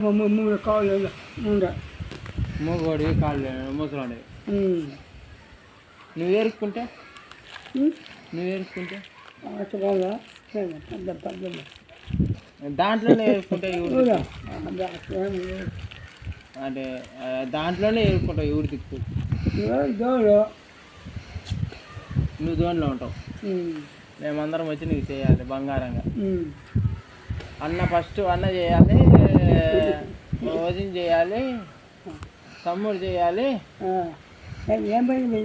మూడు కాళ్ళు ఉండే మూగోడి కాళ్ళు ముసలాడి నువ్వు ఏరుకుంటే దాంట్లోనే ఏరుకుంటావు అంటే దాంట్లోనే ఏరుకుంటావు ఎవరు దిక్కు నువ్వు దోనిలో ఉంటావు మేమందరం వచ్చి నీకు చేయాలి బంగారంగా అన్న ఫస్ట్ అన్న చేయాలి వదిన చేయాలి తమ్ముడు చేయాలి ఏం పోయింది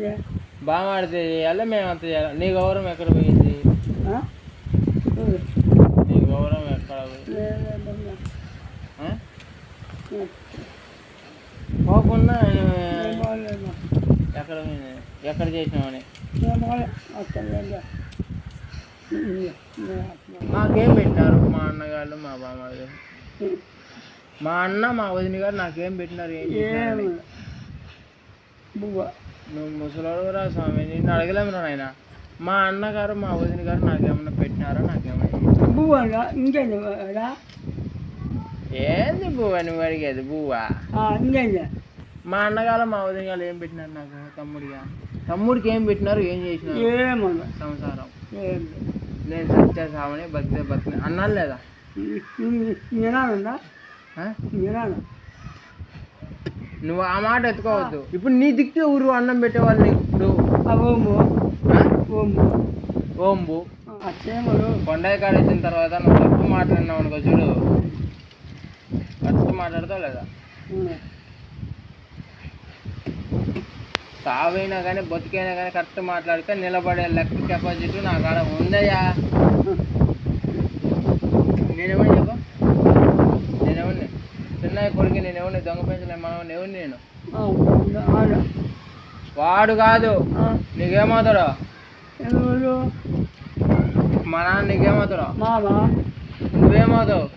బామాడితే చేయాలి మేమంత చేయాలి నీ గౌరవం ఎక్కడ పోయింది నీ గౌరవం ఎక్కడ పోయింది పోకుండా ఎక్కడ పోయింది ఎక్కడ చేసినామని మాకేం పెట్టినారు మా అన్నగారు మా బామ్మగారు మా అన్న మా వదిన గారు నాకేం పెట్టినారు ఏం చేసినారు నువ్వు ముసలాడు రా స్వామి నిన్ను అడగలేము నాయన మా అన్నగారు మా వదిన గారు నాకేమన్నా పెట్టినారా నాకేమన్నా ఇంకేంది ఏంది బువ్వ నువ్వు అడిగేది బువ్వ ఇంకేంది మా అన్నగారు మా వదిన గారు ఏం పెట్టినారు నాకు తమ్ముడికి ఏం పెట్టినారు ఏం చేసినారు సంసారం నేను సచ్చేసామని బతికే అన్నాను లేదా నువ్వు ఆ మాట ఎత్తుకోవద్దు ఇప్పుడు నీ దిక్కు ఊరు అన్నం పెట్టేవాళ్ళు ఇప్పుడు ఓంబు కొండయ్య కాడ వచ్చిన తర్వాత నువ్వు తప్పు మాట్లాడినావు అనుకో చూడు కరెక్ట్ మాట్లాడతావు లేదా సావైనా కానీ బతికైనా కానీ కరెక్ట్ మాట్లాడితే నిలబడే లెక్క కెపాసిటీ నా కాడ ఉందయ్యా నేనేమని చెప్పు నేనేమని చిన్నయ్య కొడుకు నేనేమని దొంగ పెంచలే మనం ఎవరు నేను వాడు కాదు నీకేమవుతాడు మా నాన్న నీకేమవుతాడు నువ్వేమవుతావు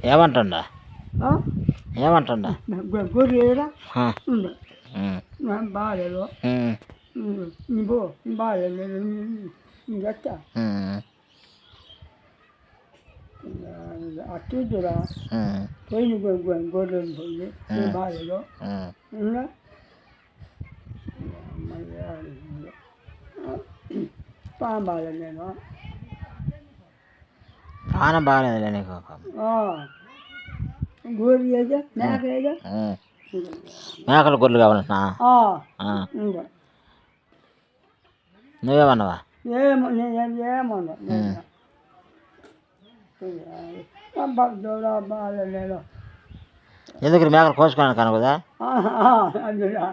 ఏమంటుండా ఏమంటుండా గొర్రెరా బాగాలేదు బాగాలేదు ఎట్టా అట్టురా పోయింది గొర్రెలు పోయింది బాగాలేదు పానం బాగాలేదు నేను పానం బాగాలేదు నీకు గొర్రె ఏదో మేక ఏదో మేకలు గొర్రెలు కావాలంటున్నా నువ్వేమన్నావా ఏమన్నా బాగాలేదు ఎందుకు మేకలు కోసుకోవాలి కాను కదా అందులో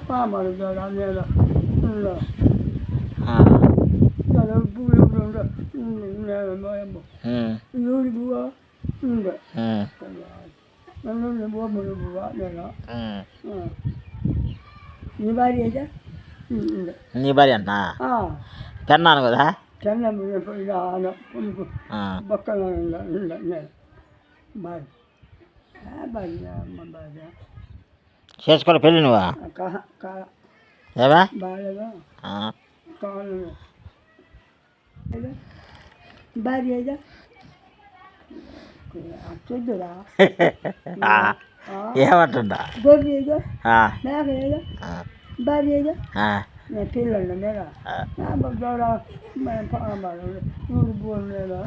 పామాలు నేను బువ్వ ఉండే బువ్వ నేను నీ భార్య అయితే నీ భార్య అంటున్నా పెన్నాను కదా చెన్న బొక్కలు భార్య చేసుకోవాలి పెళ్ళి నువ్వా ఏవా బాగాలేదు భార్య అయితే చూద్దురా ఏమంటుందా గొర్రె ఏదో మేక ఏదో భార్య ఏదో నేను పిల్లలు లేదా నూరు బోర్లు లేదా